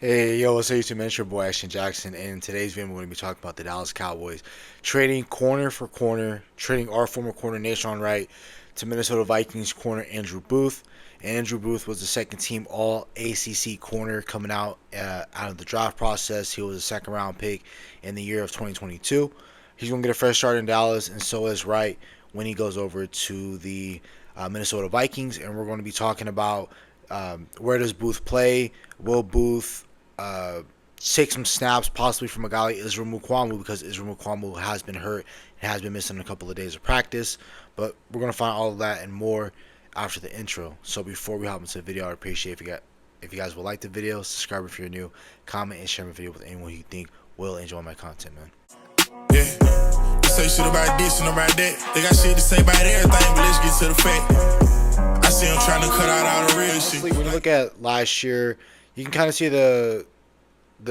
Hey, yo, what's up, YouTube, man? It's your boy, Ashton Jackson, and in today's video, we're going to be talking about the Dallas Cowboys trading corner for corner, trading our former corner, Nashon Wright, to Minnesota Vikings corner, Andrew Booth. And Andrew Booth was the second team All ACC corner coming out of the draft process. He was a second round pick in the year of 2022. He's going to get a fresh start in Dallas, and so is Wright when he goes over to the Minnesota Vikings. And we're going to be talking about where does Booth play? Will Booth take some snaps possibly from a guy like Israel Mukuamu, because Israel Mukuamu has been hurt and has been missing a couple of days of practice. But we're going to find all of that and more after the intro. So before we hop into the video, I'd appreciate if you guys would like the video, subscribe if you're new, comment and share my video with anyone you think will enjoy my content, man. Yeah, they say shit about this and about that. They got shit to say about everything, but let's get to the fact. I see them trying to cut out all the real shit. When you look at last year, you can kind of see the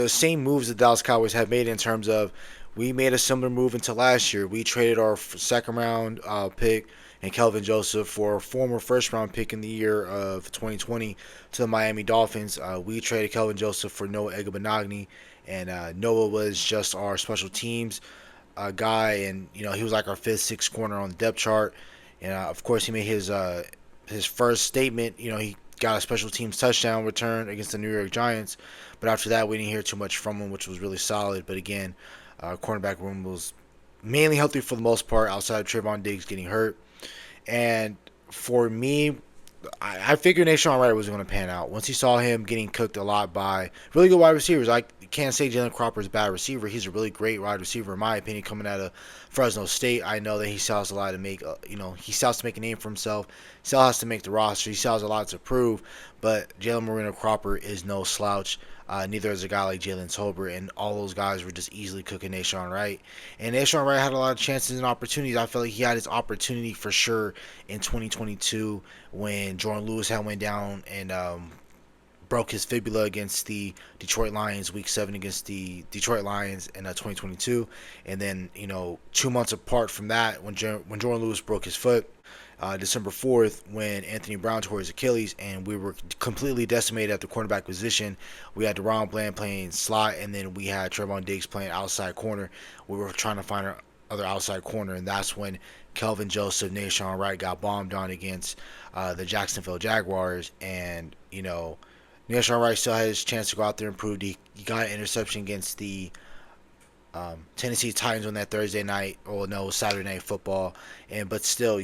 same moves the Dallas Cowboys have made in terms of we made a similar move into last year. We traded our second round pick and Kelvin Joseph for a former first round pick in the year of 2020 to the Miami Dolphins. We traded Kelvin Joseph for Noah Egabanagni, and Noah was just our special teams guy, and he was like our fifth, sixth corner on the depth chart. And of course, he made his first statement. He got a special teams touchdown return against the New York Giants, but after that we didn't hear too much from him, which was really solid. But again, cornerback room was mainly healthy for the most part, outside of Trayvon Diggs getting hurt. And for me, I figured Nashon Wright was going to pan out once he saw him getting cooked a lot by really good wide receivers. I can't say Jalen Cropper is a bad receiver. He's a really great wide receiver in my opinion, coming out of Fresno State. I know that he still has a lot to make. He still has to make a name for himself. He still has to make the roster. He still has a lot to prove. But Jalen Moreno Cropper is no slouch. Neither is a guy like Jalen Tolbert, and all those guys were just easily cooking Nashon Wright. And Nashon Wright had a lot of chances and opportunities. I felt like he had his opportunity for sure in 2022 when Jordan Lewis had went down and broke his fibula against the Detroit Lions, Week 7 against the Detroit Lions in 2022. And then 2 months apart from that, when Jordan Lewis broke his foot, December 4th, when Anthony Brown tore his Achilles, and we were completely decimated at the cornerback position. We had DeRon Bland playing slot, and then we had Trayvon Diggs playing outside corner. We were trying to find our other outside corner, and that's when Kelvin Joseph, Nashon Wright got bombed on against the Jacksonville Jaguars. And Nashon Wright still had his chance to go out there and prove. He got an interception against the Tennessee Titans on that Thursday night, or no, Saturday Night Football. But still,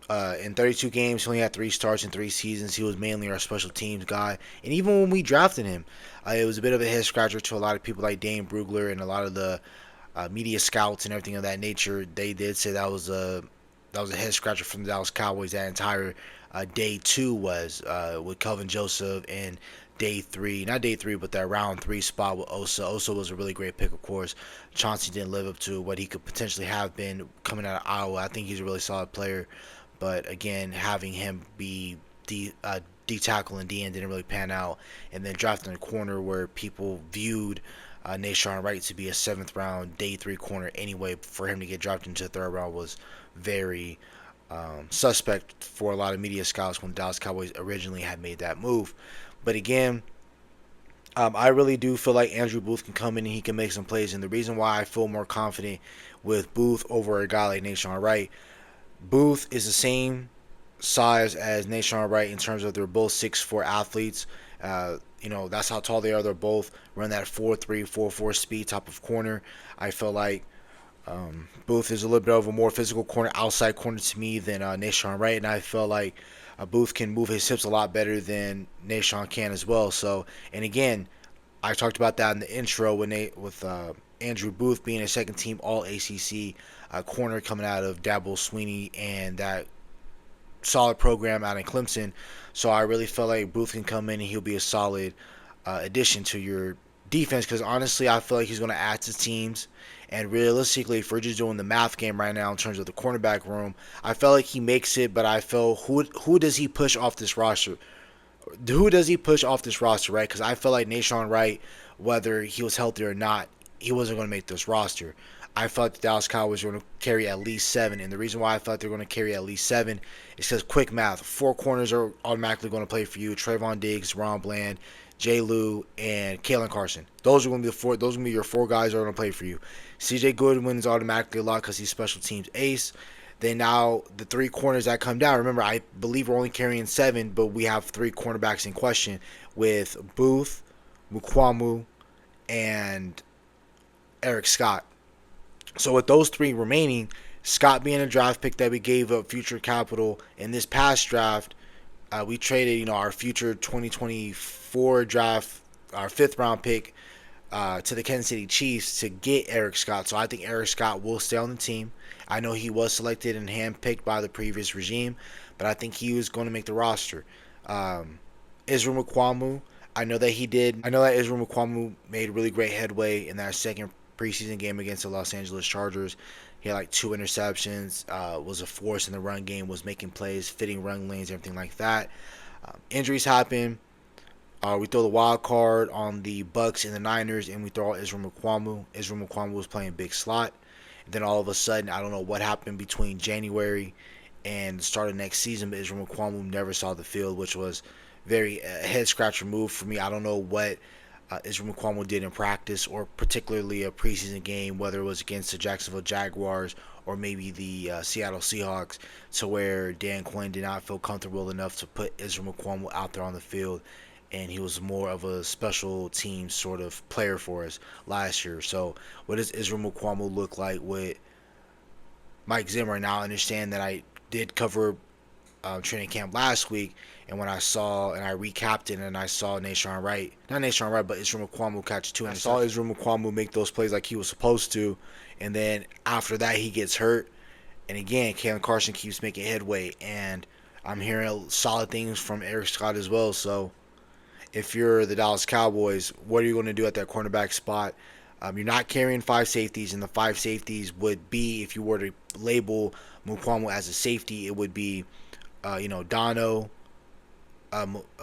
in 32 games, he only had 3 starts in 3 seasons. He was mainly our special teams guy. And even when we drafted him, it was a bit of a head scratcher to a lot of people like Dane Brugler and a lot of the media scouts and everything of that nature. They did say that was a head scratcher from the Dallas Cowboys. That entire day 2 was with Kelvin Joseph, and day 3, not day 3, but that round 3 spot with Osa. Osa was a really great pick, of course. Chauncey didn't live up to what he could potentially have been coming out of Iowa. I think he's a really solid player. But again, having him be D tackle and DN didn't really pan out. And then drafting a corner where people viewed Nashon Wright to be a 7th round, day 3 corner anyway, for him to get dropped into the 3rd round was very suspect for a lot of media scouts when the Dallas Cowboys originally had made that move. But again, I really do feel like Andrew Booth can come in and he can make some plays. And the reason why I feel more confident with Booth over a guy like Nashon Wright, Booth is the same size as Nashon Wright in terms of they're both 6'4" athletes. That's how tall they are. They're both run that 4.3, 4.4 speed type of corner. I feel like Booth is a little bit of a more physical corner, outside corner to me than Nashon Wright, and I feel like Booth can move his hips a lot better than Nashon can as well. So, and again, I talked about that in the intro with Andrew Booth being a second team All ACC corner coming out of Dabo Swinney and that solid program out in Clemson. So I really feel like Booth can come in and he'll be a solid addition to your defense, because honestly I feel like he's going to add to teams. And realistically, if we're just doing the math game right now in terms of the cornerback room, I feel like he makes it, but I feel who does he push off this roster? Who does he push off this roster, right? Because I feel like Nashon Wright, whether he was healthy or not, he wasn't going to make this roster. I felt the Dallas Cowboys were going to carry at least 7. And the reason why I thought they're going to carry at least 7 is because quick math. 4 corners are automatically going to play for you. Trayvon Diggs, Ron Bland, J. Lou, and Kalen Carson. Those are going to be the four. Those are going to be your four guys that are going to play for you. C.J. Goodwin is automatically a lot because he's special teams ace. Then now the three corners that come down. Remember, I believe we're only carrying 7, but we have 3 cornerbacks in question with Booth, Mukwamu, and Eric Scott. So with those 3 remaining, Scott being a draft pick that we gave up future capital in this past draft, we traded, our future 2024 draft, our 5th round pick, to the Kansas City Chiefs to get Eric Scott. So I think Eric Scott will stay on the team. I know he was selected and handpicked by the previous regime, but I think he was going to make the roster. Israel Mukwamu, I know that he did. I know that Israel Mukwamu made really great headway in that second preseason game against the Los Angeles Chargers. He had like 2 interceptions, was a force in the run game, was making plays, fitting run lanes, everything like that. Injuries happen. We throw the wild card on the Bucks and the Niners, and we throw out Israel Mukwamu. Israel Mukwamu was playing big slot. And then all of a sudden, I don't know what happened between January and the start of next season, but Israel Mukwamu never saw the field, which was very head scratcher move for me. I don't know what Israel Mukwamu did in practice or particularly a preseason game, whether it was against the Jacksonville Jaguars or maybe the Seattle Seahawks, to where Dan Quinn did not feel comfortable enough to put Israel Mukwamu out there on the field, and he was more of a special team sort of player for us last year. So what does Israel Mukwamu look like with Mike Zimmer? Now I understand that I did cover training camp last week, and when I saw and I recapped it, and I saw Nashawn Wright, not Nashawn Wright, but Israel Mukwamu catch 2 interceptions. I saw Israel Mukwamu make those plays like he was supposed to, and then after that he gets hurt, and again Kalen Carson keeps making headway, and I'm hearing solid things from Eric Scott as well. So if you're the Dallas Cowboys, what are you going to do at that cornerback spot? You're not carrying 5 safeties, and the 5 safeties would be, if you were to label Mukwamu as a safety, it would be Dono,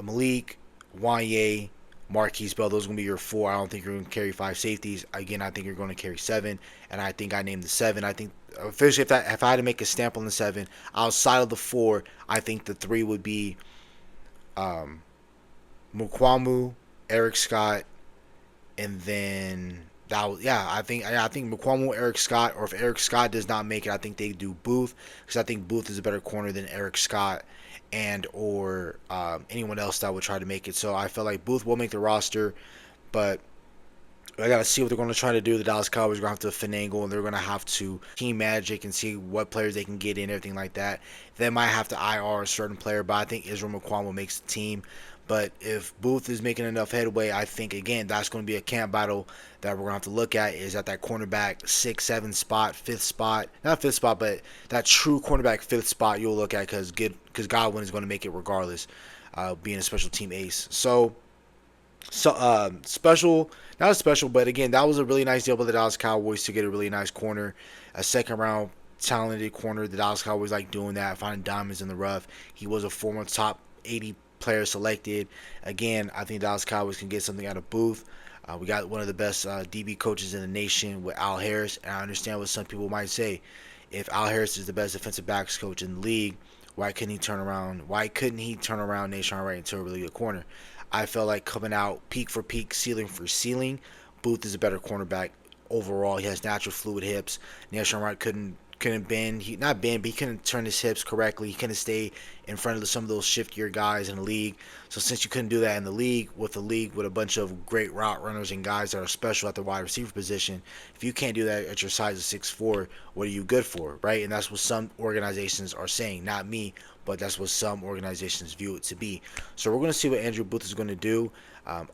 Malik, Wanye, Marquise Bell. Those are going to be your 4. I don't think you're going to carry 5 safeties. Again, I think you're going to carry 7, and I think I named the 7. I think officially, if I had to make a stamp on the 7, outside of the 4, I think the 3 would be Mukwamu, Eric Scott, and then that was, I think Mukwamu, Eric Scott, or if Eric Scott does not make it, I think they do Booth, because I think Booth is a better corner than Eric Scott and or anyone else that would try to make it. So I feel like Booth will make the roster, but I gotta see what they're going to try to do. The Dallas Cowboys are going to have to finagle, and they're going to have to team magic and see what players they can get in, everything like that. They might have to IR a certain player, but I think Israel Mukwamu makes the team. But if Booth is making enough headway, I think, again, that's going to be a camp battle that we're going to have to look at, is at that cornerback 6, 7 spot, 5th spot. Not 5th spot, but that true cornerback 5th spot you'll look at, because Godwin is going to make it regardless, being a special team ace. So special, not special, but again, that was a really nice deal by the Dallas Cowboys to get a really nice corner, a 2nd-round talented corner. The Dallas Cowboys like doing that, finding diamonds in the rough. He was a former top 80 player selected. Again, I think Dallas Cowboys can get something out of Booth. We got one of the best DB coaches in the nation with Al Harris, and I understand what some people might say. If Al Harris is the best defensive backs coach in the league, why couldn't he turn around Nashawn Wright into a really good corner? I felt like coming out peak for peak, ceiling for ceiling, Booth is a better cornerback overall. He has natural fluid hips. Nashawn Wright couldn't bend. He not bend, but he couldn't turn his hips correctly. He couldn't stay in front of some of those shiftier guys in the league. So since you couldn't do that in the league with a bunch of great route runners and guys that are special at the wide receiver position, if you can't do that at your size of 6'4", what are you good for, right? And that's what some organizations are saying. Not me, but that's what some organizations view it to be. So we're going to see what Andrew Booth is going to do.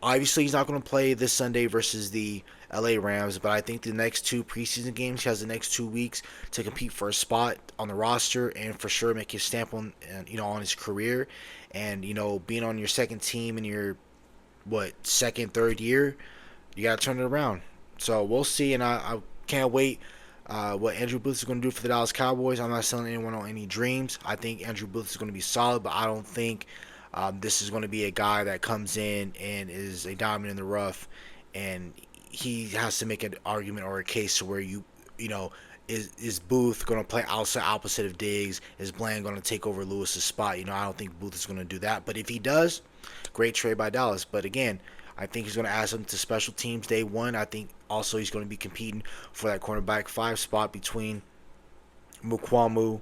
Obviously, he's not going to play this Sunday versus the LA Rams, but I think the next 2 preseason games, he has the next 2 weeks to compete for a spot on the roster and for sure make his stamp on on his career. And being on your second team in your second, third year, you got to turn it around. So we'll see, and I can't wait what Andrew Booth is going to do for the Dallas Cowboys. I'm not selling anyone on any dreams. I think Andrew Booth is going to be solid, but I don't think this is going to be a guy that comes in and is a diamond in the rough, and he has to make an argument or a case to where is Booth going to play outside opposite of Diggs? Is Bland going to take over Lewis's spot? I don't think Booth is going to do that. But if he does, great trade by Dallas. But again, I think he's going to add something to special teams day one. I think also he's going to be competing for that cornerback 5 spot between Mukwamu,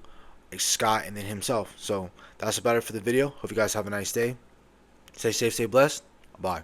Scott, and then himself. So that's about it for the video. Hope you guys have a nice day. Stay safe, stay blessed. Bye.